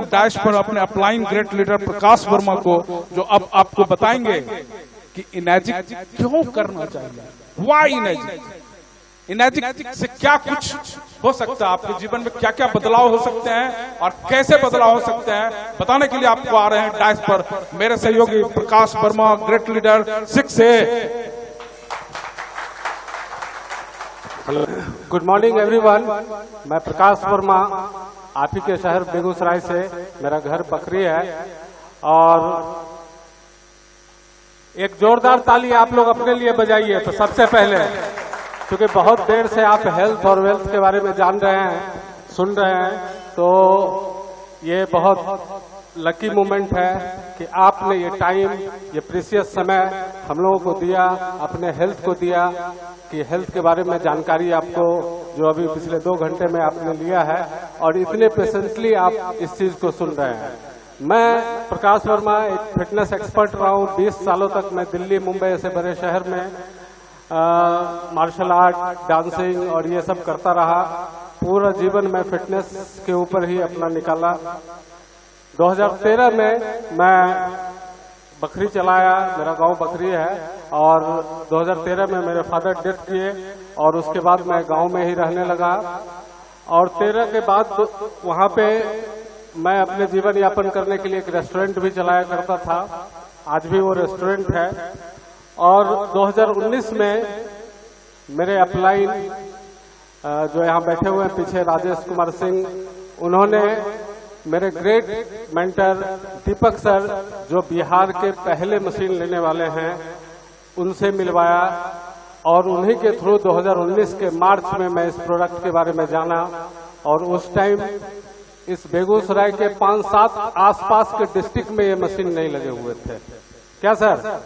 Dash पर अपने upline great leader Prakash Verma को, जो अब आपको बताएंगे कि इनर्जिक क्यों करना चाहिए, व्हाई इनर्जिक से क्या कुछ हो सकता है, आपके जीवन में क्या क्या बदलाव हो सकते हैं और कैसे बदलाव हो सकते हैं, बताने के लिए आपको आ रहे हैं डैश पर मेरे सहयोगी Prakash Varma, great leader 6A। Good morning everyone, मैं प्रकाश वर्मा, आप ही के शहर बेगूसराय से, मेरा घर बकरी है। और एक जोरदार ताली आप लोग अपने लिए बजाइए। तो सबसे पहले, क्योंकि बहुत देर से आप हेल्थ और वेल्थ के बारे में जान रहे हैं, सुन रहे हैं, तो ये बहुत लकी मोमेंट है कि आपने ये टाइम, ये प्रीशियस समय हम लोगों को दिया, अपने हेल्थ को दिया, कि हेल्थ के बारे में जानकारी आपको जो अभी पिछले 2 घंटे में आपने लिया है, और इतने पेशेंटली आप इस चीज को सुन रहे हैं। मैं प्रकाश वर्मा एक फिटनेस एक्सपर्ट रहा हूँ। 20 सालों तक मैं दिल्ली, मुंबई ऐसे बड़े शहर में मार्शल आर्ट, डांसिंग और ये सब करता रहा। पूरा जीवन मैं फिटनेस के ऊपर ही अपना निकाला। 2013 में मैं बकरी चलाया, मेरा गांव बकरी है, और 2013 में मेरे फादर डेथ किए, और उसके बाद मैं गांव में ही रहने लगा। और 13 के बाद वहां पे मैं अपने जीवन यापन करने के लिए एक रेस्टोरेंट भी चलाया करता था। आज भी वो रेस्टोरेंट है। और 2019 में मेरे अपलाइन जो यहाँ बैठे हुए हैं पीछे, राजेश कुमार सिंह, उन्होंने मेरे ग्रेट मेंटर दीपक सर, जो बिहार के पहले मशीन लेने वाले हैं, उनसे मिलवाया। और उन्हीं के थ्रू 2019 के मार्च में मैं इस प्रोडक्ट के बारे में जाना। और उस टाइम इस बेगूसराय के 5-7 आसपास के डिस्ट्रिक्ट में ये मशीन नहीं लगे हुए थे, क्या सर?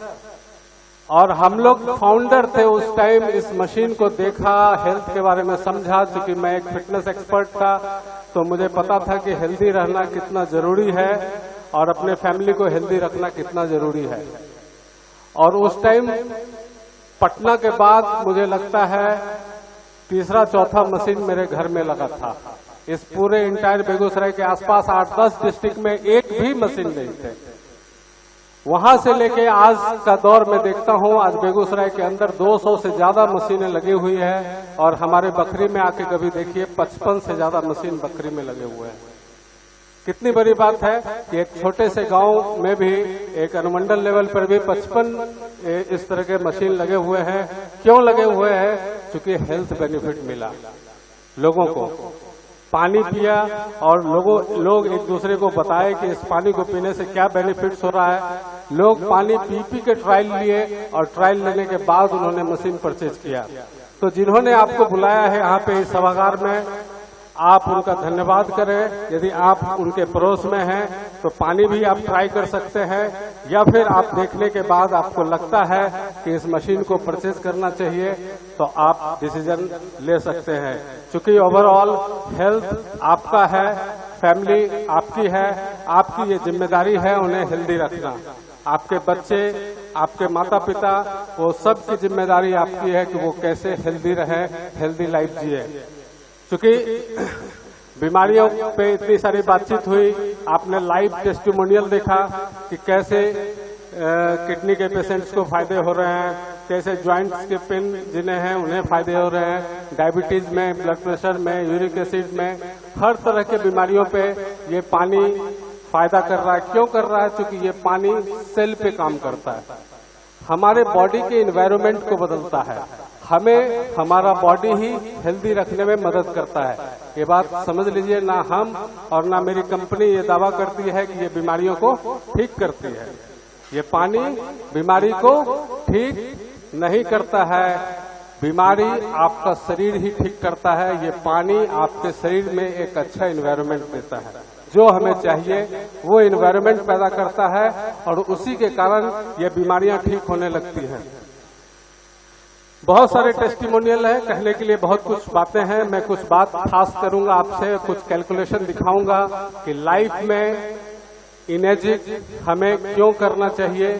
और हम लोग फाउंडर थे उस टाइम। इस मशीन को देखा, हेल्थ के बारे में समझा। क्योंकि मैं एक फिटनेस एक्सपर्ट था, तो मुझे पता था कि हेल्दी रहना कितना जरूरी है और अपने फैमिली को हेल्दी रखना कितना जरूरी है। और उस टाइम पटना के बाद मुझे लगता है 3-4 मशीन मेरे घर में लगा था। इस पूरे इंटायर बेगूसराय के आसपास 8-10 डिस्ट्रिक्ट में एक भी मशीन नहीं थे। वहां से लेके आज का दौर में देखता हूं, आज बेगूसराय के अंदर 200 से ज्यादा मशीनें लगी हुई है। और हमारे बकरी में आके कभी देखिए 55 से ज्यादा मशीन बकरी में लगे हुए हैं। कितनी बड़ी बात है कि एक छोटे से गांव में भी, एक अनुमंडल लेवल पर भी 55 इस तरह के मशीन लगे हुए हैं। क्यों लगे हुए हैं? क्योंकि हेल्थ बेनिफिट मिला लोगों को। पानी पिया और लोग एक दूसरे को बताए कि इस पानी को पीने से क्या बेनिफिट्स हो रहा है। लोग पानी पी के ट्रायल लिए, और ट्रायल लेने के बाद उन्होंने मशीन परचेज किया। तो जिन्होंने आपको बुलाया है यहाँ पे इस सभागार में, आप उनका धन्यवाद करें। यदि आप उनके पड़ोस में हैं तो पानी भी आप ट्राई कर सकते हैं, या फिर आप देखने के बाद आपको लगता है कि इस मशीन को परचेज करना चाहिए, तो आप डिसीजन ले सकते हैं। क्योंकि ओवरऑल हेल्थ आपका है, फैमिली आपकी है, आपकी ये जिम्मेदारी है उन्हें हेल्दी रखना। आपके बच्चे, आपके माता पिता, वो सब की जिम्मेदारी आपकी है कि वो कैसे हेल्दी रहे, हेल्दी लाइफ जिए। क्योंकि बीमारियों पे इतनी सारी बातचीत हुई, आपने लाइव टेस्टिमोनियल देखा कि कैसे किडनी के पेशेंट्स को फायदे हो रहे हैं, कैसे जॉइंट्स के पेन जिन्हें हैं उन्हें फायदे हो रहे हैं, डायबिटीज में, ब्लड प्रेशर में, यूरिक एसिड में, हर तरह के बीमारियों पे ये पानी फायदा कर रहा है। क्यों कर रहा है? क्योंकि ये पानी सेल पे काम करता है, हमारे बॉडी के इन्वायरमेंट को बदलता है, हमें हमारा बॉडी ही हेल्दी रखने में मदद करता है। ये बात समझ लीजिए, ना हम और ना मेरी कंपनी ये दावा करती है कि ये बीमारियों को ठीक करती है। ये पानी बीमारी को ठीक नहीं करता है, बीमारी आपका शरीर ही ठीक करता है। ये पानी आपके शरीर में एक अच्छा इन्वायरमेंट देता है, जो हमें चाहिए वो इन्वायरमेंट पैदा करता है, और उसी के कारण ये बीमारियां ठीक होने लगती हैं। बहुत सारे टेस्टिमोनियल है, कहने के लिए बहुत कुछ बातें हैं। मैं कुछ बात खास करूंगा आपसे, कुछ कैलकुलेशन दिखाऊंगा कि लाइफ में इनर्जिक हमें क्यों करना चाहिए,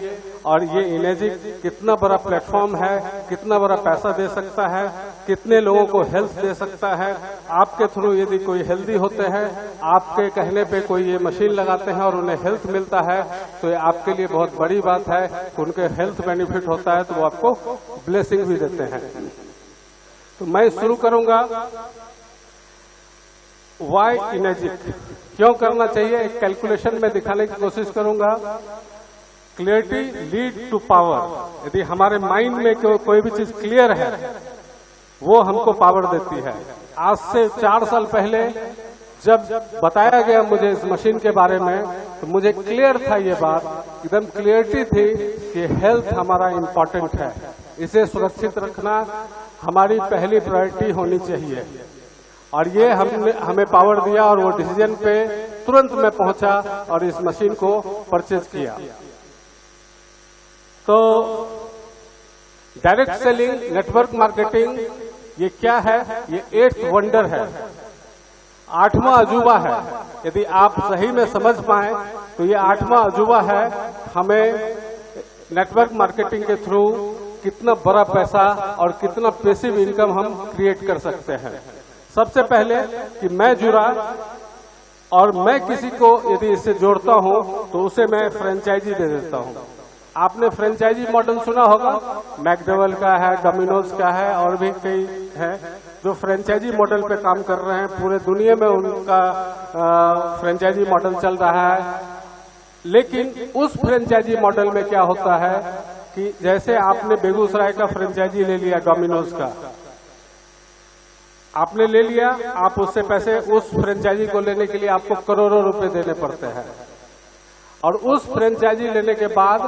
और ये इनेजिक कितना बड़ा प्लेटफॉर्म है, कितना बड़ा पैसा दे सकता है, कितने लोगों को हेल्थ दे सकता है। आपके थ्रू यदि कोई हेल्दी होते हैं, आपके कहने पे कोई ये मशीन लगाते हैं और उन्हें हेल्थ मिलता है, तो ये आपके लिए बहुत बड़ी बात है कि उनके हेल्थ बेनिफिट होता है, तो वो आपको ब्लेसिंग भी देते हैं। तो मैं शुरू करूंगा वाई इनेजिक क्यों करना चाहिए, एक कैलकुलेशन में दिखाने की कोशिश करूंगा। Clarity lead to power. यदि हमारे माइंड में कोई भी चीज क्लियर है, वो हमको पावर देती है। आज से 4 साल पहले जब बताया गया मुझे इस मशीन के बारे में, तो मुझे क्लियर था ये बात, एकदम क्लियरिटी थी कि हेल्थ हमारा इम्पोर्टेंट है, इसे सुरक्षित रखना हमारी पहली प्रायोरिटी होनी चाहिए। और ये हमें पावर दिया और वो डिसीजन पे तुरंत मैं पहुंचा और इस मशीन को परचेज किया। तो डायरेक्ट सेलिंग, नेटवर्क मार्केटिंग, ये क्या है? ये 8th वंडर है, 8वां अजूबा है। यदि आप सही में समझ पाए तो ये 8वां अजूबा है। हमें नेटवर्क मार्केटिंग के थ्रू कितना बड़ा पैसा और कितना पैसिव इनकम हम क्रिएट कर सकते हैं। सबसे पहले कि मैं जुड़ा और मैं किसी को यदि इससे जोड़ता हूं तो उसे मैं फ्रेंचाइजी दे देता हूं। आपने फ्रेंचाइजी मॉडल सुना होगा, मैकडोवेल का है, डोमिनोज का है, और भी कई है जो फ्रेंचाइजी मॉडल पे काम कर रहे हैं। पूरे दुनिया में उनका फ्रेंचाइजी मॉडल चल रहा है। लेकिन उस फ्रेंचाइजी मॉडल में क्या होता है कि जैसे आपने बेगूसराय का फ्रेंचाइजी ले लिया, डोमिनोज का आपने ले लिया, आप उससे पैसे, उस फ्रेंचाइजी को लेने के लिए आपको करोड़ों रुपए देने पड़ते हैं। और उस फ्रेंचाइजी लेने के बाद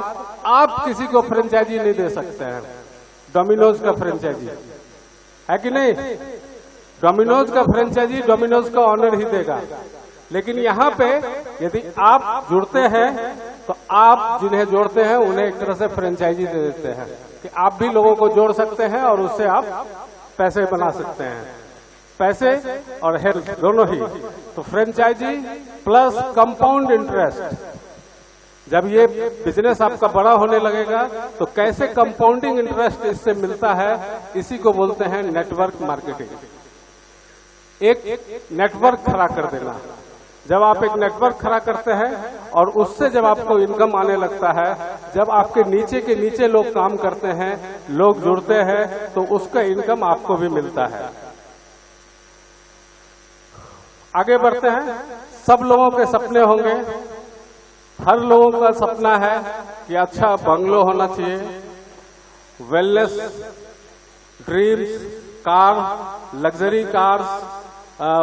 आप किसी को फ्रेंचाइजी नहीं दे सकते हैं। डोमिनोज का फ्रेंचाइजी है कि नहीं? डोमिनोज का फ्रेंचाइजी डोमिनोज का ऑनर ही देगा। लेकिन यहाँ पे यदि आप जुड़ते हैं तो आप जिन्हें जोड़ते हैं उन्हें एक तरह से फ्रेंचाइजी दे देते हैं कि आप भी लोगों को जोड़ सकते हैं और उससे आप पैसे बना सकते हैं, पैसे और हेल्थ दोनों ही। तो फ्रेंचाइजी प्लस कंपाउंड इंटरेस्ट, जब ये बिजनेस आपका बड़ा होने लगेगा तो कैसे कंपाउंडिंग इंटरेस्ट इससे मिलता है, इसी को बोलते हैं नेटवर्क मार्केटिंग। एक नेटवर्क खड़ा कर देना। जब आप एक नेटवर्क खड़ा करते हैं और उससे जब आपको इनकम आने लगता है, जब आपके नीचे के नीचे लोग काम करते हैं, लोग जुड़ते हैं, तो उसका इनकम आपको भी मिलता है। आगे बढ़ते हैं। सब लोगों के सपने होंगे, हर लोगों का सपना है कि अच्छा बंगलो होना चाहिए, wellness dreams, car, luxury cars,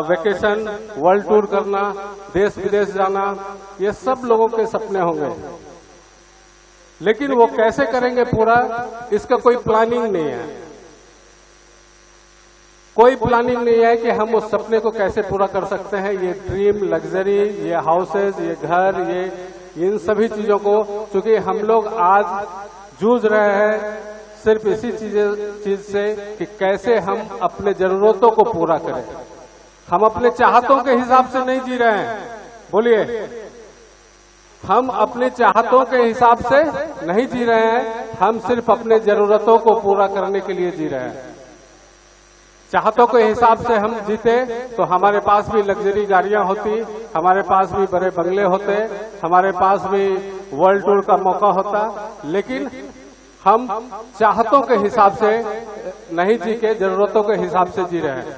vacation, world tour करना, देश विदेश जाना, ये सब लोगों के सपने होंगे। लेकिन वो कैसे करेंगे पूरा, इसका कोई प्लानिंग नहीं है। कोई प्लानिंग नहीं है कि हम उस सपने को कैसे पूरा कर सकते हैं। ये ड्रीम, लग्जरी, ये हाउसेज, ये घर, ये इन सभी चीजों को, चूंकि हम लोग आज जूझ रहे हैं सिर्फ इसी चीज से कि कैसे हम अपने जरूरतों को पूरा करें। हम अपने चाहतों के हिसाब से नहीं जी रहे हैं। बोलिए, हम अपने चाहतों के हिसाब से नहीं जी रहे हैं, हम सिर्फ अपने जरूरतों को पूरा करने के लिए जी रहे हैं। चाहतों के हिसाब से हम जीते तो हमारे पास भी लग्जरी गाड़ियां होती, हमारे पास भी बड़े बंगले होते, हमारे पास भी वर्ल्ड टूर का मौका होता। लेकिन हम चाहतों के हिसाब से नहीं जी के जरूरतों के हिसाब से जी रहे हैं।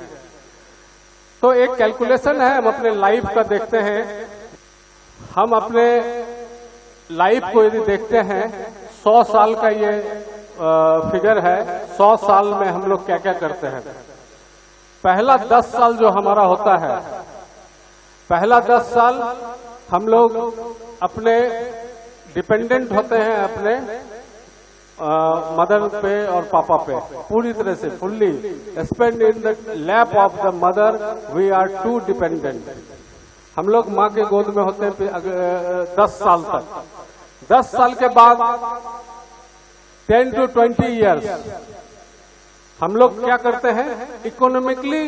तो एक कैलकुलेशन है, हम अपने लाइफ का देखते हैं। हम अपने लाइफ को यदि देखते हैं, 100 साल का ये फिगर है। 100 साल में हम लोग क्या क्या करते हैं। पहला 10 साल जो हमारा होता है, पहला 10 साल हम लोग अपने डिपेंडेंट होते हैं, अपने मदर पे और पापा पे पूरी तरह से fully spend in the lap of the mother. We are too dependent. हम लोग माँ के गोद में होते हैं 10 साल तक। 10 साल के बाद 10 to 20 ईयर्स हम लोग क्या करते हैं, इकोनॉमिकली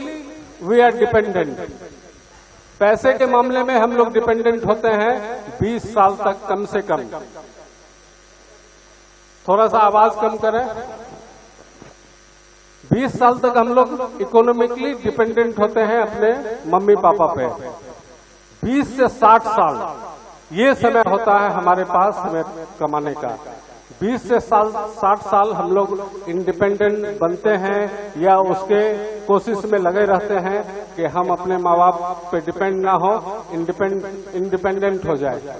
वी आर डिपेंडेंट। पैसे के मामले में हम लोग डिपेंडेंट होते हैं 20 साल तक कम से कम। थोड़ा सा आवाज कम करें। 20 साल तक हम लोग इकोनॉमिकली डिपेंडेंट होते हैं अपने मम्मी पापा पे। 20 से 60 साल ये समय होता है हमारे पास हमें कमाने का। 20 से 60 साल हम लोग इंडिपेंडेंट बनते हैं या उसके कोशिश में लगे रहते हैं कि हम अपने माँ बाप पे डिपेंड ना हो, इंडिपेंडेंट हो जाए।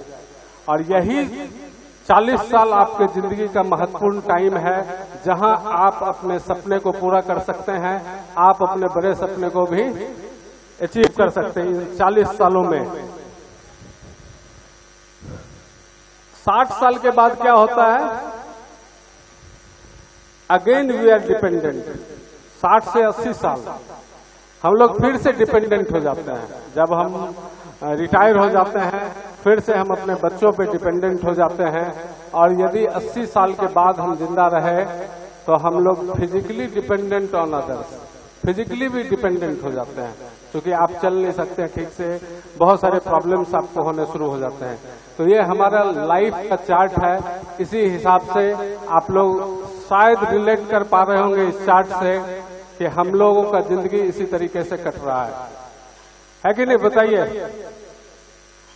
और यही 40 साल आपके जिंदगी का महत्वपूर्ण टाइम है जहां आप अपने सपने को पूरा कर सकते हैं, आप अपने बड़े सपने को भी अचीव कर सकते हैं इन 40 सालों में। 60 साल के बाद क्या होता है? Again we are dependent. 60 से 80 साल हम लोग फिर से डिपेंडेंट हो जाते हैं। जब हम रिटायर हो जाते हैं फिर से हम अपने बच्चों पे डिपेंडेंट हो जाते हैं। और यदि 80 साल के बाद हम जिंदा रहे तो हम लोग physically dependent on others, physically भी डिपेंडेंट हो जाते हैं, क्योंकि आप चल नहीं सकते हैं ठीक से, बहुत सारे प्रॉब्लम्स आपको होने शुरू हो जाते हैं। तो ये हमारा लाइफ का चार्ट है। इसी हिसाब से आप लोग शायद रिलेट कर पा रहे होंगे इस चार्ट से कि हम लोगों का जिंदगी इसी तरीके से कट रहा है कि नहीं? बताइए।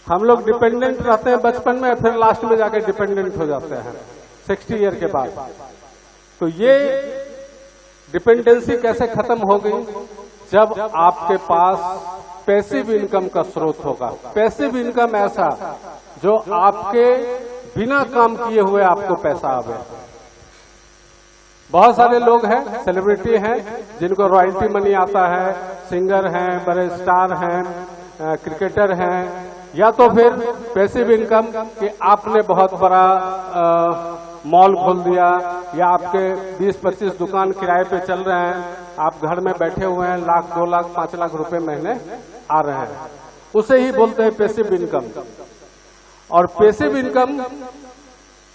हम लोग डिपेंडेंट रहते हैं बचपन में, फिर लास्ट में जाके डिपेंडेंट हो जाते हैं 60 ईयर के बाद। तो ये डिपेंडेंसी कैसे खत्म हो गई? जब आपके पास पैसिव इनकम का स्रोत होगा। पैसिव इनकम ऐसा जो आपके बिना काम किए हुए आपको पैसा आवे। बहुत सारे लोग हैं, सेलिब्रिटी हैं, जिनको रॉयल्टी मनी आता है, सिंगर हैं, बड़े स्टार हैं, क्रिकेटर हैं, या तो फिर पैसिव इनकम कि आपने बहुत बड़ा मॉल खोल दिया या आपके 20-25 दुकान किराए पे चल रहे हैं, आप घर में बैठे हुए हैं, लाख 2 लाख 5 लाख रुपए महीने आ रहे हैं, उसे ही बोलते हैं पैसिव इनकम। और पैसिव इनकम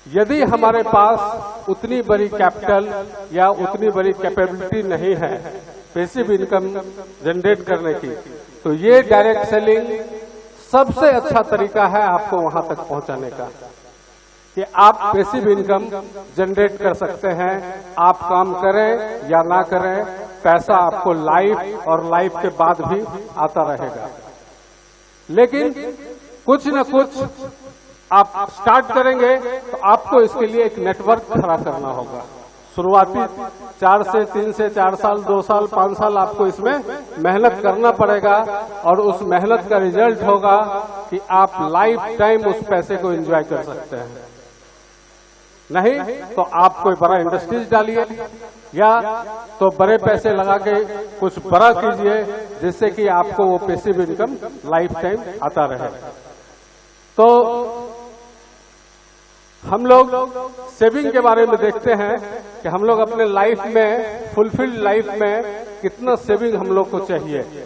यदि हमारे पास उतनी बड़ी कैपिटल या उतनी बड़ी कैपेबिलिटी नहीं है पैसिव इनकम जनरेट करने की, तो ये डायरेक्ट सेलिंग सबसे अच्छा तरीका है आपको वहां तक पहुंचाने का कि आप पैसिव इनकम जनरेट कर सकते हैं। आप काम करें या ना करें, पैसा आपको लाइफ और लाइफ के बाद भी आता रहेगा। लेकिन कुछ न कुछ आप स्टार्ट करेंगे तो आपको इसके लिए एक नेटवर्क खड़ा करना होगा। शुरुआती 4 से 3 से 4 साल, 2 साल, 5 साल आपको इसमें मेहनत करना पड़ेगा और उस मेहनत का रिजल्ट होगा कि आप लाइफ टाइम उस पैसे को एंजॉय कर सकते हैं। नहीं तो आप कोई बड़ा इंडस्ट्रीज डालिए या तो बड़े पैसे लगा के कुछ बड़ा कीजिए जिससे कि आपको वो पैसिव इनकम लाइफ टाइम आता रहे। तो हम लोग सेविंग के बारे में देखते हैं कि हम लोग अपने लाइफ में, फुलफिल्ड लाइफ में कितना सेविंग हम लोग को चाहिए।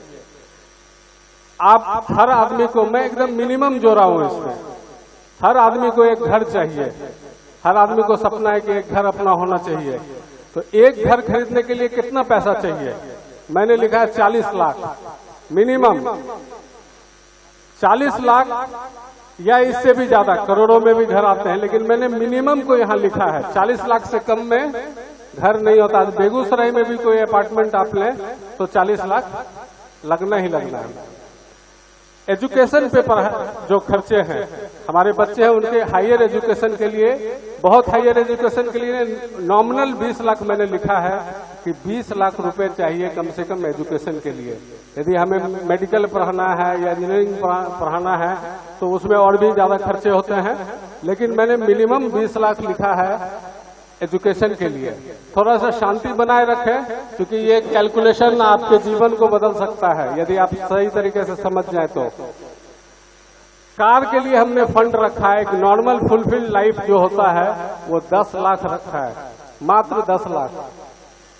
आप हर आदमी को, मैं एकदम मिनिमम जो रहा हूं इसमें, हर आदमी को एक घर चाहिए। हर आदमी को सपना है कि एक घर अपना होना चाहिए। तो एक घर खरीदने के लिए कितना पैसा चाहिए? मैंने लिखा है 40 लाख मिनिमम। 40 लाख या इससे भी ज्यादा, करोड़ों में भी घर आते हैं, लेकिन मैंने मिनिमम को यहाँ लिखा है। 40 लाख से कम में घर नहीं होता। बेगूसराय में भी कोई अपार्टमेंट आप लें तो 40 लाख लगना ही लगना है। एजुकेशन पे जो खर्चे हैं, हमारे बच्चे हैं उनके हायर एजुकेशन के लिए, बहुत हायर एजुकेशन के लिए नॉमिनल 20 लाख मैंने लिखा है कि 20 लाख रुपए चाहिए कम से कम एजुकेशन के लिए। यदि हमें मेडिकल पढ़ाना है या इंजीनियरिंग पढ़ाना है तो उसमें और भी ज्यादा खर्चे होते हैं, लेकिन मैंने मिनिमम 20 लाख लिखा है एजुकेशन के लिए। थोड़ा सा शांति बनाए रखें, क्योंकि ये कैलकुलेशन आपके जीवन को बदल सकता है यदि आप सही तरीके से समझ जाए तो। कार के लिए हमने फंड रखा है, एक नॉर्मल फुलफिल्ड लाइफ जो होता है वो 10 लाख रखा है, मात्र 10 लाख।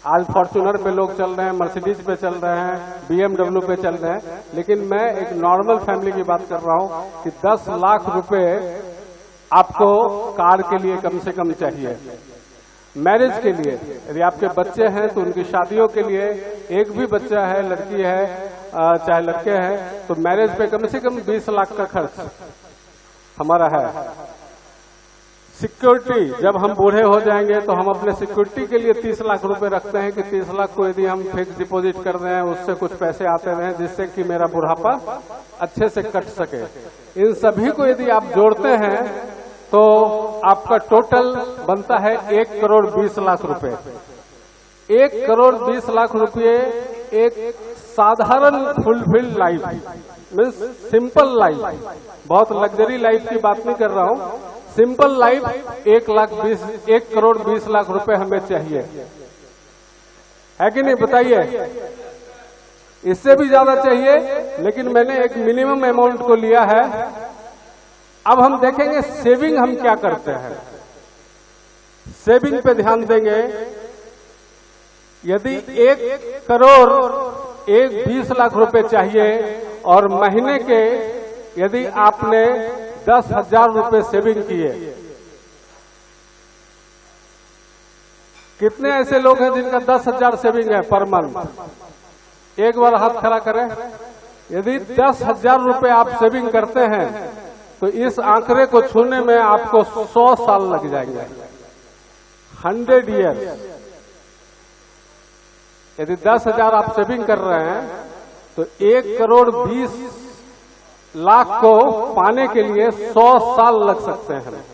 आज फॉर्च्यूनर पे लोग चल रहे हैं, मर्सिडीज पे चल रहे हैं, BMW पे चल रहे हैं, लेकिन मैं एक नॉर्मल फैमिली की बात कर रहा हूं कि 10 लाख रुपए आपको कार के लिए कम से कम चाहिए। मैरिज के लिए, यदि आपके बच्चे हैं तो उनकी शादियों के लिए, एक भी बच्चा है, लड़की है चाहे लड़के हैं, तो मैरिज पे कम से कम 20 लाख का खर्च हमारा है। सिक्योरिटी, जब हम बूढ़े हो जाएंगे तो हम अपने सिक्योरिटी के लिए 30 लाख रुपए रखते हैं कि 30 लाख को यदि हम फिक्स डिपॉजिट कर रहे हैं उससे कुछ पैसे आते रहे जिससे कि मेरा बुढ़ापा अच्छे से कट सके। इन सभी को यदि आप जोड़ते हैं तो आपका टोटल बनता है 1,20,00,000 रुपए। 1,20,00,000 रुपये एक साधारण fulfilled life means simple life, बहुत लग्जरी लाइफ की बात नहीं कर रहा हूं, सिंपल लाइफ 1,20,00,000 रुपए हमें चाहिए, है कि नहीं बताइए? इससे भी ज्यादा चाहिए, लेकिन मैंने एक मिनिमम अमाउंट को लिया है। अब हम देखेंगे सेविंग हम क्या करते हैं। सेविंग पे ध्यान देंगे। यदि 1,20,00,000 रुपए चाहिए और महीने के यदि आपने 10,000 रुपए सेविंग किए, कितने ऐसे लोग हैं जिनका 10,000 सेविंग है पर मंथ? एक बार हाथ खड़ा करें। यदि 10,000 रुपए आप सेविंग करते हैं तो इस आंकड़े को छूने में आपको 100 साल लग जाएंगे, 100 ईयर्स। यदि 10,000 आप सेविंग कर रहे हैं तो 1,20,00,000 को पाने के लिए 100 साल लग सकते हैं।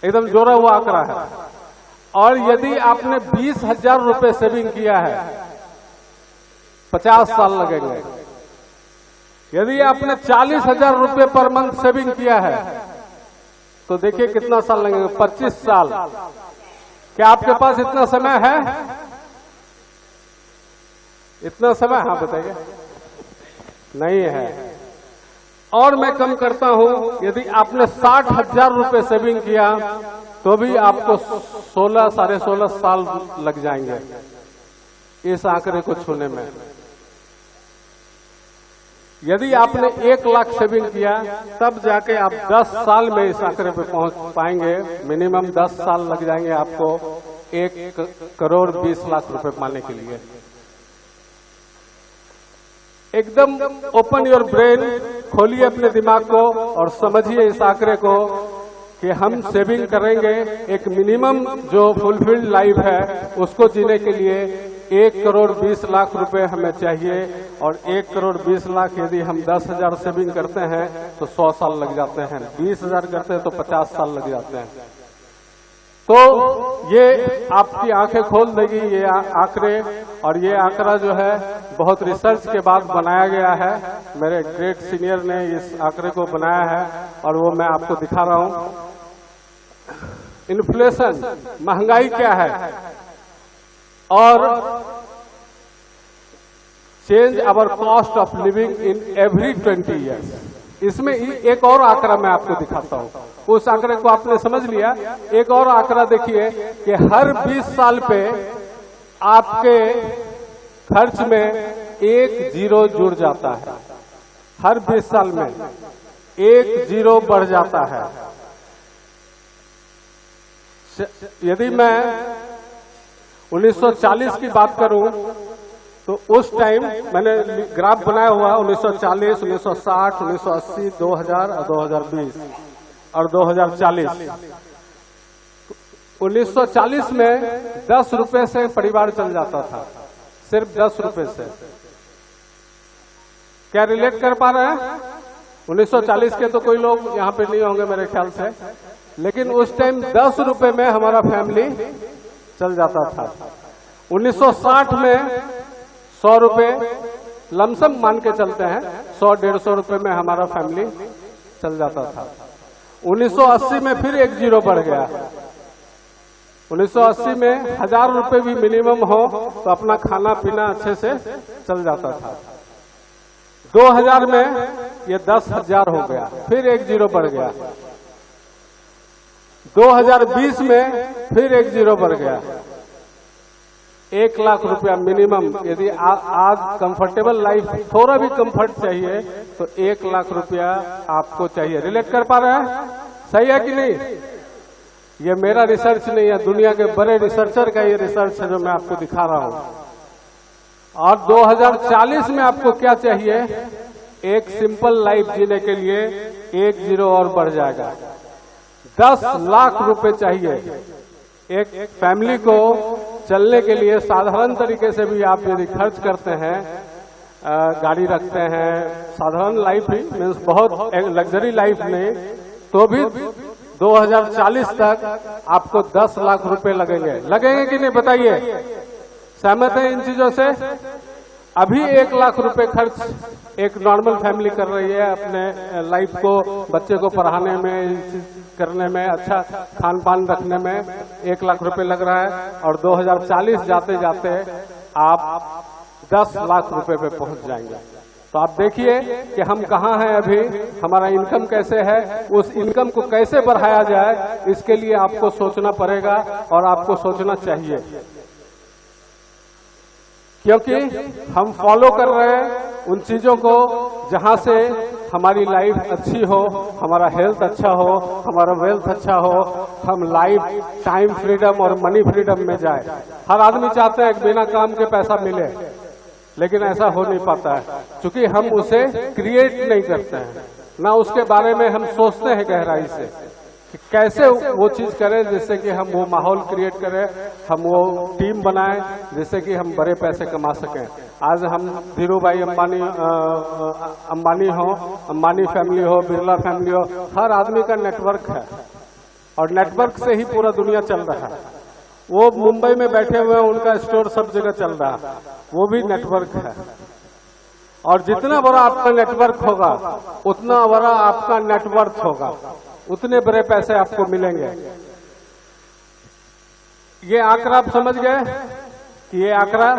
एकदम जोड़ा हुआ आंकड़ा है। और यदि आपने 20,000 रुपए सेविंग किया है 50 साल लगेंगे। यदि आपने 40,000 रुपए पर मंथ सेविंग किया है तो देखिए कितना साल लगेंगे, 25 साल। क्या आपके पास इतना समय है? इतना समय? हाँ बताइए। नहीं है। और मैं कम करता हूं, यदि आपने 60,000 रुपए सेविंग किया तो भी आपको 16 साढ़े 16 साल लग जाएंगे इस आंकड़े को छूने में। यदि आपने 1,00,000 सेविंग किया तब जाके आप 10 साल में इस आंकड़े पे पहुंच पाएंगे। मिनिमम 10 साल लग जाएंगे आपको 1,20,00,000 रुपए पाने के लिए। एकदम ओपन योर ब्रेन, खोलिए अपने दिमाग को और समझिए इस आंकड़े को कि हम सेविंग करेंगे। एक मिनिमम जो फुलफिल्ड लाइफ है उसको जीने के लिए 1,20,00,000 रुपए हमें चाहिए। और 1,20,00,000 यदि हम 10,000 सेविंग करते हैं तो 100 साल लग जाते हैं, 20,000 करते हैं तो 50 साल लग जाते हैं। तो ये आपकी आंखें खोल देगी ये आंकड़े। और ये आंकड़ा जो है बहुत रिसर्च के बाद बनाया गया है। मेरे ग्रेट सीनियर ने इस आंकड़े को बनाया है और वो मैं आपको दिखा रहा हूं। इन्फ्लेशन, महंगाई क्या है, और change our cost of living in every 20 years. इसमें एक और आंकड़ा मैं आपको दिखाता हूं। उस आंकड़े को आपने समझ लिया। एक और आंकड़ा देखिए कि हर 20 साल पे आपके खर्च में 1 जीरो जुड़ जाता है। हर 20 साल में 1 जीरो बढ़ जाता है। यदि मैं 1940 की बात करूं तो उस टाइम मैंने ग्राफ बनाया हुआ 1940, 1960, 1980, 2000 और 2020 और 2040। 1940 में 10 रुपए से परिवार चल जाता था, सिर्फ 10 रुपए से। क्या रिलेट कर पा रहे हैं? 1940 के तो कोई लोग यहाँ पे नहीं होंगे मेरे ख्याल से, लेकिन उस टाइम 10 रुपए में हमारा फैमिली चल जाता था। 1960 में 100 रुपए लमसम मान के चलते हैं, 100-150 रुपए में हमारा फैमिली चल जाता था। 1980 में फिर 1 जीरो बढ़ गया। 1980 में 1000 रुपए भी मिनिमम हो तो अपना खाना पीना अच्छे से चल जाता था। 2000 में ये 10,000 हो गया, फिर 1 जीरो बढ़ गया। 2020 में फिर 1 जीरो बढ़ गया। 1,00,000 रुपया मिनिमम। यदि आज कंफर्टेबल लाइफ, थोड़ा भी कंफर्ट चाहिए तो 1,00,000 रुपया आपको चाहिए। रिलेट कर पा रहे हैं? सही है कि नहीं? ये मेरा रिसर्च नहीं है, दुनिया के बड़े रिसर्चर का ये रिसर्च है जो मैं आपको दिखा रहा हूं। और 2040 में आपको क्या चाहिए? एक सिंपल लाइफ जीने के लिए 1 जीरो और बढ़ जाएगा। 10 लाख रुपए चाहिए एक फैमिली को चलने के लिए। साधारण तरीके से भी आप यदि खर्च करते हैं, गाड़ी रखते हैं, साधारण लाइफ ही मीन्स बहुत लग्जरी लाइफ नहीं, तो भी 2040 तक आपको 10 लाख रुपए लगेंगे कि नहीं बताइए? सहमत है इन चीजों से? अभी 1 लाख रुपए खर्च एक नॉर्मल फैमिली कर रही है अपने लाइफ को, बच्चे को पढ़ाने में, करने में, अच्छा खान पान रखने में 1 लाख रुपए लग रहा है, और 2040 जाते जाते आप 10 लाख रुपए पे पहुंच जाएंगे। तो आप देखिए कि हम कहाँ हैं अभी, हमारा इनकम कैसे है, उस इनकम को कैसे बढ़ाया जाए, इसके लिए आपको सोचना पड़ेगा और आपको सोचना चाहिए। क्योंकि हम फॉलो कर रहे हैं उन चीजों को जहां से हमारी लाइफ अच्छी हो, हमारा हेल्थ अच्छा हो, हमारा वेल्थ अच्छा हो, हम लाइफ टाइम फ्रीडम और मनी फ्रीडम में जाए। हर आदमी चाहता है कि बिना काम के पैसा मिले, लेकिन ऐसा हो नहीं पाता है क्योंकि हम उसे क्रिएट नहीं करते हैं, ना उसके बारे में हम सोचते हैं गहराई से कि कैसे वो चीज करें जिससे कि हम वो माहौल क्रिएट करें, हम वो टीम बनाएं जिससे कि हम बड़े पैसे कमा सकें। आज हम धीरू भाई अंबानी हो, अंबानी फैमिली हो, बिरला फैमिली हो, हर आदमी का नेटवर्क है और नेटवर्क से ही पूरा दुनिया चल रहा है। वो मुंबई में बैठे हुए हैं, उनका स्टोर सब जगह चल रहा है, वो भी नेटवर्क है। और जितना बड़ा आपका नेटवर्क होगा उतना बड़ा आपका नेटवर्थ होगा, उतने बड़े पैसे आपको मिलेंगे। ये आंकड़ा आप समझ गए कि ये आंकड़ा,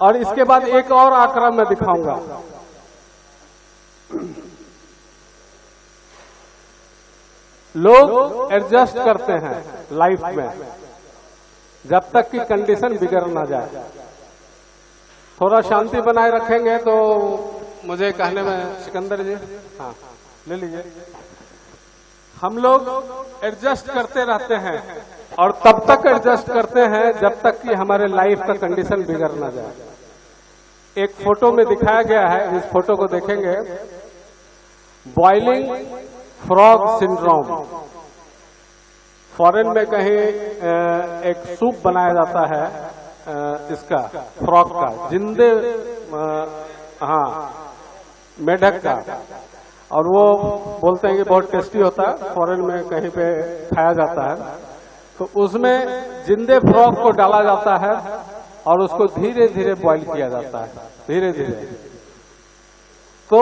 और इसके बाद एक और आंकड़ा मैं दिखाऊंगा। लोग एडजस्ट करते हैं लाइफ में जब तक कि कंडीशन बिगड़ ना जाए। थोड़ा शांति बनाए रखेंगे तो मुझे कहने में, सिकंदर जी हाँ ले लीजिए। हम लोग एडजस्ट करते रहते हैं और तब तक एडजस्ट करते हैं जब तक कि हमारे लाइफ का कंडीशन बिगड़ ना जाए। एक फोटो में दिखाया गया है, इस फोटो को देखेंगे, बॉइलिंग फ्रॉग सिंड्रोम। फॉरेन में कहीं एक सूप बनाया जाता है इसका, फ्रॉग का, जिंदे मेढक का, और वो बोलते हैं कि बहुत टेस्टी होता है, फॉरेन में कहीं पे खाया जाता है। तो उसमें जिंदे फ्रॉग को डाला जाता है और उसको धीरे धीरे बॉईल किया जाता है, धीरे धीरे। तो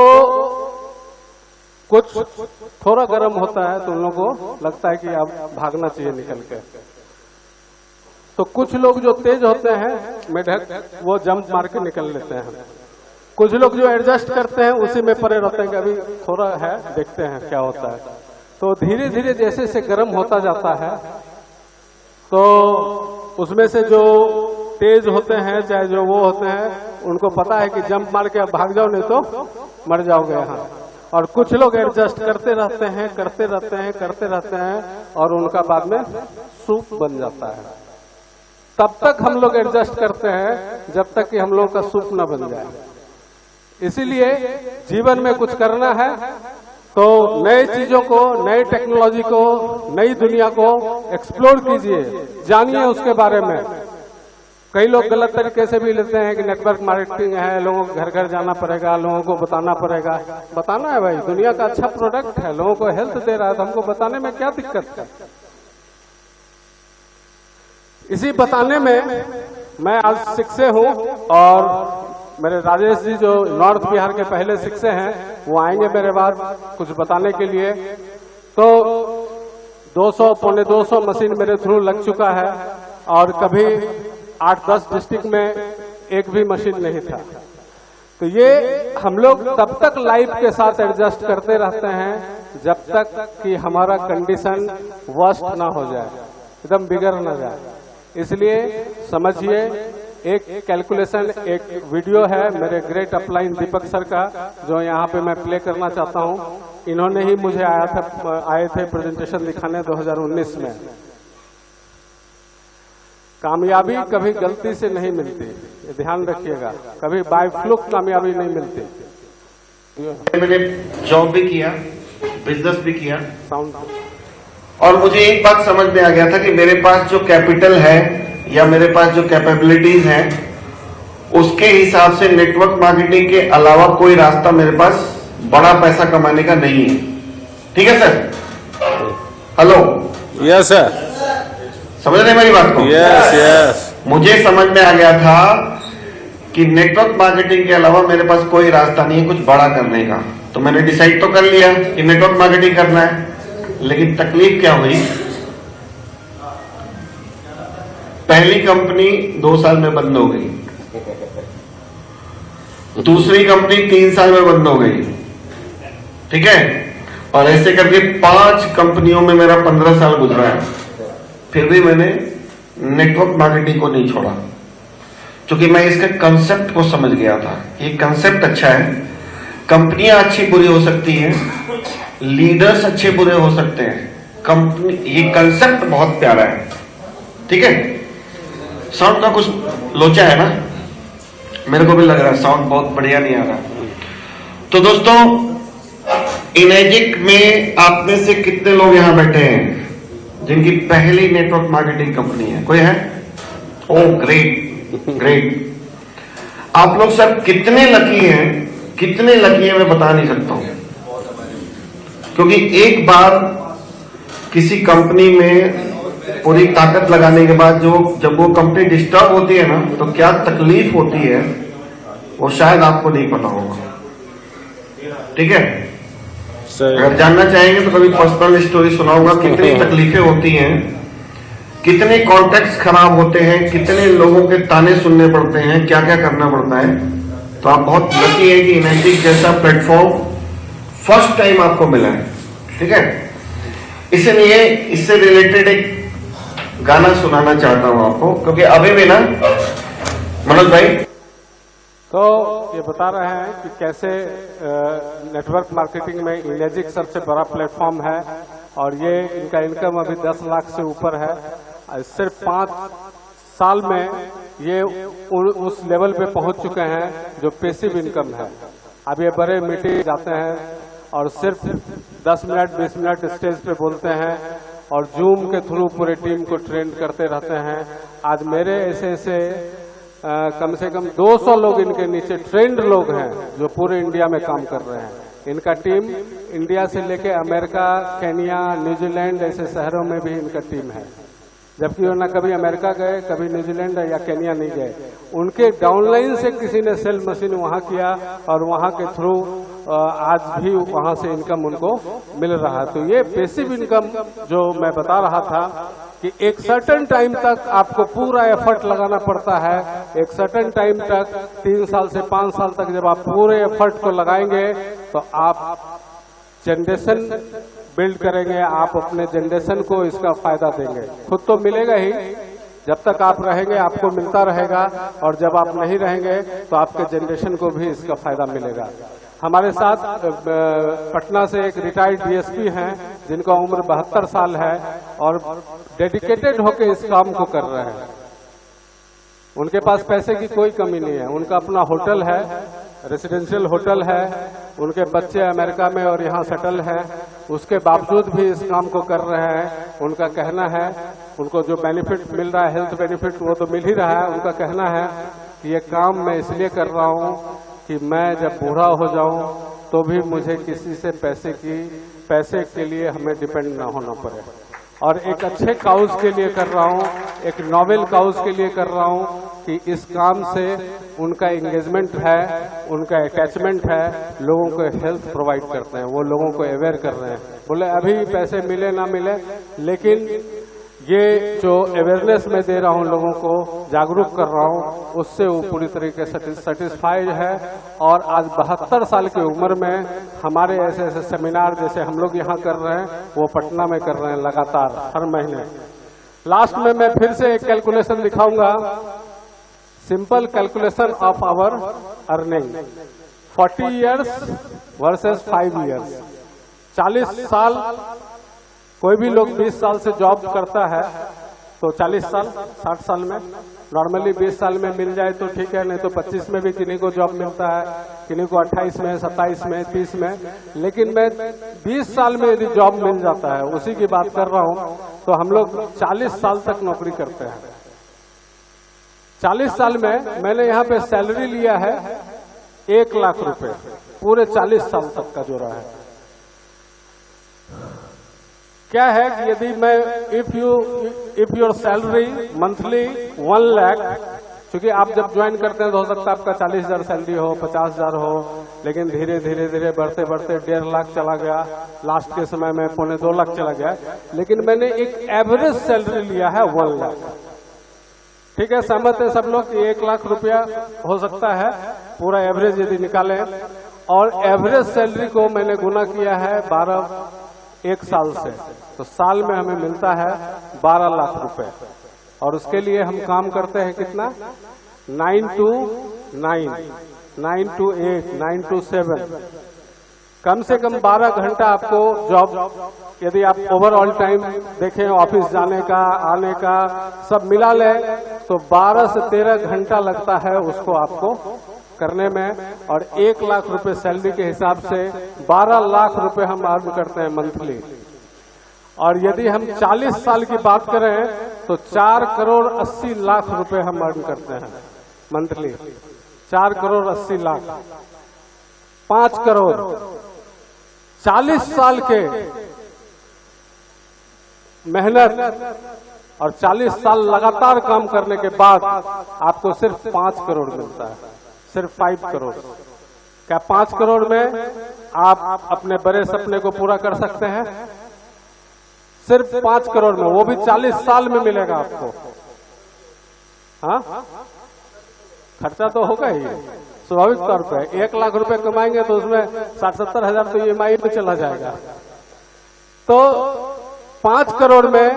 कुछ थोड़ा गर्म होता है तो उन लोगों को लगता है कि अब भागना चाहिए निकल के। तो कुछ लोग जो तेज होते हैं मेढक, वो जंप मार के निकल लेते हैं। कुछ लोग जो एडजस्ट करते हैं उसी में पड़े रहते हैं कि अभी थोड़ा है, देखते हैं क्या होता है। तो धीरे धीरे जैसे से गर्म होता जाता है तो उसमें से जो तेज होते हैं, चाहे जो वो होते हैं, उनको पता है कि जंप मार के अब भाग जाओ नहीं तो मर जाओगे यहाँ। और कुछ लोग एडजस्ट करते रहते हैं, करते रहते हैं, करते रहते हैं, और उनका बाद में सूप बन जाता है। तब तक हम लोग एडजस्ट करते हैं जब तक कि हम लोग का सूप न बन जाए। इसीलिए जीवन में कुछ करना है तो नए चीजों को, नई टेक्नोलॉजी को, नई दुनिया को एक्सप्लोर कीजिए, जानिए उसके बारे में। कई लोग गलत तरीके से भी लेते हैं कि नेटवर्क मार्केटिंग है, लोगों को घर घर जाना पड़ेगा, लोगों को बताना पड़ेगा। बताना है भाई, दुनिया का अच्छा प्रोडक्ट है, लोगों को हेल्थ दे रहा है, तो हमको बताने में क्या दिक्कत है। इसी बताने में मैं आज शिक्षे हूँ, और मेरे राजेश जी जो नॉर्थ बिहार के पहले शिक्षे हैं वो आएंगे मेरे बाद कुछ बताने के लिए। तो 200 पौने 200 मशीन मेरे थ्रू लग चुका है, और कभी 8-10 डिस्ट्रिक्ट में एक भी मशीन नहीं था। तो ये हम लोग तब तक लाइफ के साथ एडजस्ट करते रहते हैं जब तक कि हमारा कंडीशन वर्स्ट ना हो जाए, एकदम बिगड़ ना जाए। इसलिए समझिए, एक कैलकुलेशन, एक वीडियो है मेरे ग्रेट अपलाइन दीपक सर का, जो यहाँ पे मैं प्ले करना चाहता हूँ। इन्होंने ही मुझे आए थे प्रेजेंटेशन दिखाने 2019 में। कामयाबी कभी गलती से नहीं मिलती, ये ध्यान रखिएगा, कभी बाय फ्लुक कामयाबी नहीं मिलती। मैंने जॉब भी किया, बिजनेस भी किया। साउंड और मुझे एक बात समझ में आ गया था कि मेरे पास जो कैपिटल है या मेरे पास जो कैपेबिलिटीज हैं उसके हिसाब से नेटवर्क मार्केटिंग के अलावा कोई रास्ता मेरे पास बड़ा पैसा कमाने का नहीं है। ठीक है सर? हेलो? Yes sir. समझ रहे मेरी बात को? Yes yes. मुझे समझ में आ गया था कि नेटवर्क मार्केटिंग के अलावा मेरे पास कोई रास्ता नहीं है कुछ बड़ा करने का। तो मैंने डिसाइड तो कर लिया कि नेटवर्क मार्केटिंग करना है, लेकिन तकलीफ क्या हुई? पहली कंपनी 2 साल में बंद हो गई, दूसरी कंपनी 3 साल में बंद हो गई, ठीक है, और ऐसे करके 5 कंपनियों में मेरा 15 साल गुजरा है। फिर भी मैंने नेटवर्क मार्केटिंग को नहीं छोड़ा, क्योंकि मैं इसके कंसेप्ट को समझ गया था। ये कंसेप्ट अच्छा है, कंपनियां अच्छी बुरी हो सकती हैं, लीडर्स अच्छे बुरे हो सकते हैं, कंपनी, ये कंसेप्ट बहुत प्यारा है। ठीक है? साउंड का कुछ लोचा है ना? मेरे को भी लग रहा है साउंड बहुत बढ़िया नहीं आ रहा। तो दोस्तों, इनेजिक में आप में से कितने लोग यहां बैठे हैं जिनकी पहली नेटवर्क मार्केटिंग कंपनी है? कोई है? Oh great great. आप लोग सब कितने लकी हैं, कितने लकी हैं मैं बता नहीं सकता हूं, क्योंकि एक बार किसी कंपनी में पूरी ताकत लगाने के बाद जब वो कंपनी डिस्टर्ब होती है ना, तो क्या तकलीफ होती है वो शायद आपको नहीं पता होगा। ठीक है? अगर जानना चाहेंगे तो कभी पर्सनल स्टोरी सुनाऊंगा, कितनी तकलीफें होती हैं, कितने कॉन्टेक्ट्स खराब होते हैं, कितने लोगों के ताने सुनने पड़ते हैं, क्या क्या करना पड़ता है। तो आप बहुत लकी है कि इनेजिक जैसा प्लेटफॉर्म फर्स्ट टाइम आपको मिला है। ठीक है? इसलिए इससे रिलेटेड एक गाना सुनाना चाहता हूं आपको, क्योंकि अभी भी ना मनोज भाई तो ये बता रहे हैं कि कैसे नेटवर्क मार्केटिंग में इनेजिक सबसे बड़ा प्लेटफॉर्म है और ये इनका इनकम अभी 10 लाख से ऊपर है। सिर्फ 5 साल में ये उस लेवल पे पहुंच चुके हैं जो पैसिव इनकम है। अब ये बड़े मीटिंग जाते हैं और सिर्फ 10 मिनट 20 मिनट स्टेज पे बोलते हैं और जूम के थ्रू पूरे टीम को ट्रेन करते रहते हैं। आज मेरे ऐसे कम से कम 200 लोग इनके नीचे ट्रेंड लोग हैं जो पूरे इंडिया में काम कर रहे हैं। इनका टीम इंडिया से लेके अमेरिका, केनिया, न्यूजीलैंड ऐसे शहरों में भी इनका टीम है, जबकि वो ना कभी अमेरिका गए, कभी न्यूजीलैंड या केनिया नहीं गए। उनके डाउनलाइन से किसी ने सेल मशीन वहां किया और वहां के थ्रू आज भी वहां से इनकम उनको मिल रहा है। तो ये पैसिव इनकम जो मैं बता रहा था कि एक सर्टेन टाइम तक आपको पूरा एफर्ट लगाना पड़ता है। एक सर्टेन टाइम तक 3 साल से 5 साल तक जब आप पूरे एफर्ट को लगाएंगे तो आप जनरेशन बिल्ड करेंगे, आप अपने जनरेशन को इसका फायदा देंगे। खुद तो मिलेगा ही, जब तक आप रहेंगे आपको मिलता रहेगा, और जब आप नहीं रहेंगे तो आपके जनरेशन को भी इसका फायदा मिलेगा। हमारे साथ पटना से एक रिटायर्ड डीएसपी हैं जिनका उम्र 72 साल है और डेडिकेटेड होकर इस काम को कर रहे हैं। उनके पास पैसे की कोई कमी नहीं है, उनका अपना होटल है, रेसिडेंशियल होटल है, उनके बच्चे अमेरिका में और यहाँ सेटल हैं, उसके बावजूद भी इस काम को कर रहे हैं। उनका कहना है, उनको जो बेनिफिट मिल रहा है, हेल्थ बेनिफिट, वो तो मिल ही रहा है। उनका कहना है कि ये काम मैं इसलिए कर रहा हूँ कि मैं जब बूढ़ा हो जाऊं तो भी मुझे किसी से पैसे के लिए हमें डिपेंड ना होना पड़े। और एक अच्छे काउज के लिए कर रहा हूं, एक नॉवेल काउज के लिए कर रहा हूं कि इस काम से उनका एंगेजमेंट है, उनका अटैचमेंट है, लोगों को हेल्थ प्रोवाइड करते हैं, वो लोगों को अवेयर कर रहे हैं। बोले अभी पैसे मिले ना मिले, लेकिन ये जो अवेयरनेस मैं दे रहा हूं, लोगों को जागरूक कर रहा हूं, उससे वो पूरी तरीके से सेटिस्फाइड है। और आज 72 साल की उम्र में हमारे ऐसे ऐसे सेमिनार जैसे हम लोग यहाँ कर रहे हैं, वो पटना में कर रहे हैं लगातार हर महीने। लास्ट में मैं फिर से एक कैलकुलेशन दिखाऊंगा, simple calculation of our earning. 40 years versus 5 years. 40 साल, कोई भी लोग 20 साल से जॉब करता है तो 40 साल 60 साल में, नॉर्मली 20 साल में मिल जाए तो ठीक है, नहीं तो 25 में भी किन्हीं को जॉब मिलता है, किन्हीं को 28 में, 27 में, 30 में, लेकिन मैं 20 साल में यदि जॉब मिल जाता है, उसी की बात कर रहा हूं, तो हम लोग 40 साल तक नौकरी करते हैं। 40 साल में मैंने यहाँ पे सैलरी लिया है 1 लाख रुपए, पूरे 40 साल तक का जो रहा है। क्या है कि यदि मैं if your salary monthly 1 lakh, क्योंकि आप जब ज्वाइन करते हैं तो हो सकता है आपका 40,000 सैलरी हो, 50,000 हो, लेकिन धीरे धीरे धीरे बढ़ते बढ़ते 1.5 लाख चला गया, लास्ट के समय में 1.25 लाख चला गया, लेकिन मैंने एक एवरेज सैलरी लिया है 1 लाख। ठीक है, सहमत है सब लोग कि 1 लाख रुपया हो सकता है पूरा एवरेज यदि निकालें, और एवरेज सैलरी को मैंने गुना किया है 1 साल से, तो साल में हमें मिलता है 12 लाख रुपए। और उसके लिए हम काम करते हैं कितना, 9 to 9, 9 to 8, 9 to 7, कम से कम 12 घंटा आपको जॉब, यदि आप ओवरऑल टाइम देखें ऑफिस जाने का, आने का सब मिला ले, तो 12 से 13 घंटा लगता है उसको आपको करने में। और 1 लाख रुपए सैलरी के हिसाब से 12 लाख रुपए हम अर्न करते हैं मंथली। और यदि हम 40 साल की बात करें तो 4 करोड़ 80 लाख रुपए हम अर्न करते हैं मंथली। 4 करोड़ 80 लाख, 5 करोड़ 40 साल के मेहनत और 40 साल लगातार काम करने के बाद आपको सिर्फ 5 करोड़ मिलता है, सिर्फ 5 करोड़। क्या 5 करोड़ में आप अपने बड़े सपने को पूरा कर सकते हैं? सिर्फ 5 करोड़ में, वो भी 40 साल में मिलेगा आपको। हाँ, खर्चा तो होगा ही स्वाभाविक तौर पे। 1 लाख रुपए कमाएंगे तो उसमें 60-70 हजार तो EMI में चला जाएगा। तो 5 करोड़ में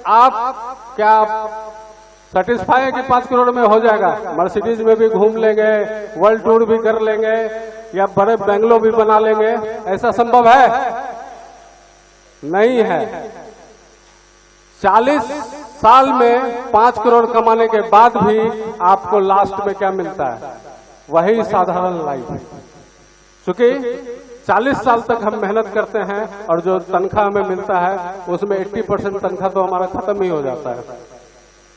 आप क्या सेटिस्फाई है कि 5 करोड़ में हो जाएगा? मर्सिडीज में भी घूम लेंगे, वर्ल्ड टूर भी कर लेंगे, या बड़े बंगलो भी बना लेंगे, ऐसा संभव है? नहीं है। 40 साल में 5 करोड़ कमाने के बाद भी आपको लास्ट में क्या मिलता है? वही साधारण लाइफ। क्योंकि 40 साल तक हम मेहनत करते हैं और जो तनख्वाह हमें मिलता है उसमें 80% तनख्वाह तो हमारा खत्म ही हो जाता है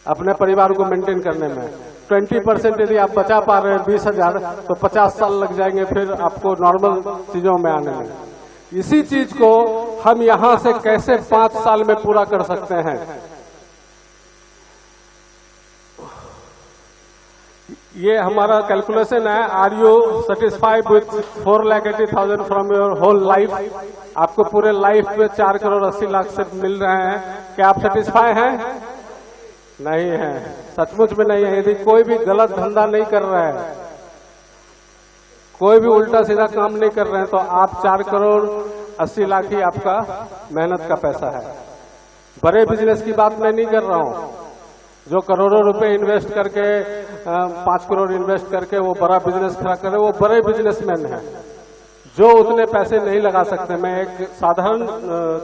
अपने परिवार को मेंटेन करने में। 20% यदि आप बचा पा रहे हैं 20,000, तो 50 साल लग जाएंगे फिर आपको नॉर्मल चीजों में आने में। इसी चीज को हम यहां से कैसे 5 साल में पूरा कर सकते हैं? ये हमारा कैलकुलेशन है। Are you satisfied with 4,80,000 from your whole life? आपको पूरे लाइफ में 4 करोड़ 80 लाख से मिल रहे हैं। क्या आप सेटिस्फाई हैं? नहीं है, सचमुच में नहीं है। यदि कोई भी गलत धंधा नहीं कर रहा है, कोई भी उल्टा सीधा काम नहीं कर रहे हैं, तो आप 4 करोड़ 80 लाख ही आपका मेहनत का पैसा है। बड़े बिजनेस की बात मैं नहीं कर रहा हूं। जो करोड़ों रुपए इन्वेस्ट करके 5 करोड़ इन्वेस्ट करके वो बड़ा बिजनेस खड़ा करे, वो बड़े बिजनेसमैन है। जो उतने पैसे नहीं लगा सकते, मैं एक साधारण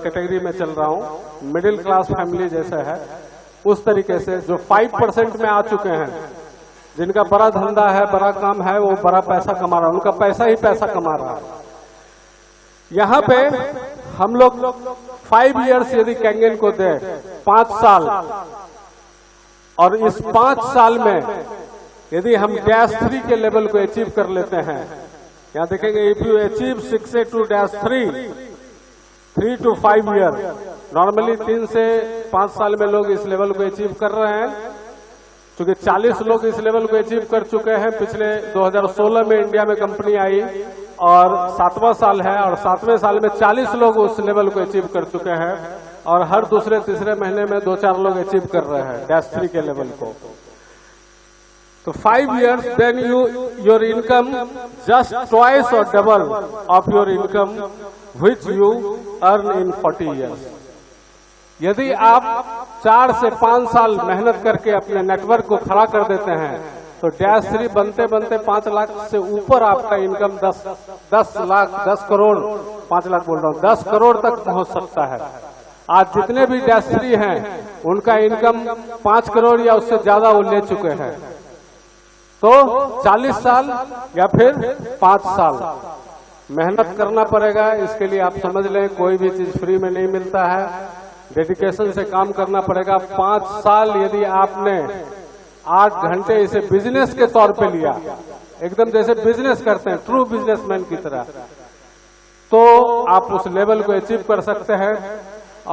कैटेगरी में चल रहा हूं, मिडिल क्लास फैमिली जैसे है, उस तरीके से जो 5% में आ चुके हैं, जिनका बड़ा धंधा है, बड़ा काम है, वो बड़ा पैसा कमा रहा है, उनका पैसा ही पैसा कमा रहा है। यहाँ पे हम लोग 5 इयर्स यदि कैंगन को दे, 5 साल, और इस 5 साल में यदि हम -3 के लेवल को अचीव कर लेते हैं, यहाँ देखेंगे if you achieve 6 to -3, 3 to 5 year, normally 3 से 5 साल में लोग इस लेवल को अचीव कर रहे हैं। क्योंकि 40 लोग इस लेवल को अचीव कर चुके हैं। पिछले 2016 में इंडिया में कंपनी आई और 7वां साल है, और 7वें साल में 40 लोग उस लेवल को अचीव कर चुके हैं, और हर दूसरे तीसरे महीने में 2-4 लोग अचीव कर रहे हैं -3 के लेवल को। तो 5 years, then your income just twice और double of your income which you earn in 40 years. यदि आप 4 से 5 साल मेहनत करके अपने नेटवर्क को खड़ा कर देते हैं, तो -3 बनते बनते 5 लाख से ऊपर आपका इनकम 10 लाख, 10 करोड़, 5 लाख बोल रहा हूँ, 10 करोड़ तक पहुंच सकता है। आज जितने भी डैश फ्री हैं उनका इनकम 5 करोड़ या उससे ज्यादा वो ले चुके हैं। तो 40 साल या फिर 5 साल मेहनत करना पड़ेगा। इसके लिए आप समझ लें कोई भी चीज फ्री में नहीं मिलता है, डेडिकेशन से काम करना पड़ेगा। 5 साल यदि आपने 8 घंटे इसे बिजनेस के तौर पे लिया, एकदम जैसे बिजनेस करते हैं ट्रू बिजनेसमैन की तरह, तो आप उस लेवल को अचीव कर सकते हैं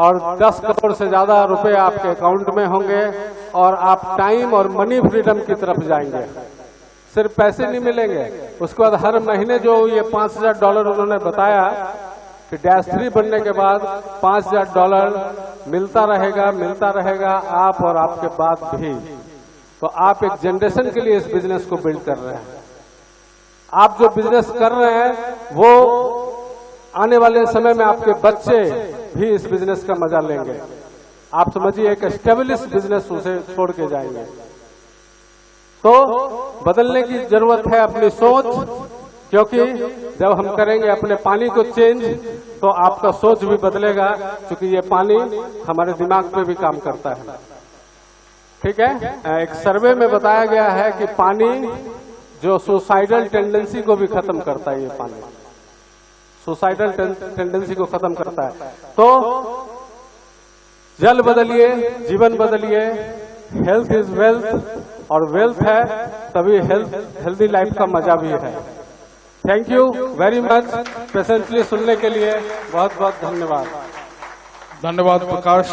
और 10 करोड़ से ज्यादा रुपए आपके अकाउंट में होंगे और आप टाइम और मनी फ्रीडम की तरफ जाएंगे। सिर्फ पैसे नहीं मिलेंगे, उसके बाद हर महीने जो ये $5000 उन्होंने बताया कि डैश फ्री बनने के बाद $5000 मिलता रहेगा आप और आपके बाद भी। तो आप एक जनरेशन के लिए इस बिजनेस को बिल्ड कर रहे हैं। आप जो बिजनेस कर रहे हैं वो आने वाले समय में आपके बच्चे भी इस बिजनेस का मजा लेंगे। आप समझिए एक एस्टेब्लिश बिजनेस उसे छोड़ के जाएंगे। तो बदलने की जरूरत है अपनी सोच, क्योंकि जब हम करेंगे अपने पानी को चेंज तो आपका सोच भी बदलेगा, क्योंकि ये पानी हमारे दिमाग पे भी काम करता है। ठीक है, एक सर्वे में बताया गया है कि पानी जो सुसाइडल टेंडेंसी को भी खत्म करता है, ये पानी सुसाइडल टेंडेंसी को खत्म करता है। तो जल बदलिए, जीवन बदलिए। हेल्थ इज वेल्थ और वेल्थ है तभी हेल्दी लाइफ का मजा भी है। Thank you very much. Patiently सुनने के लिए बहुत बहुत धन्यवाद। धन्यवाद प्रकाश।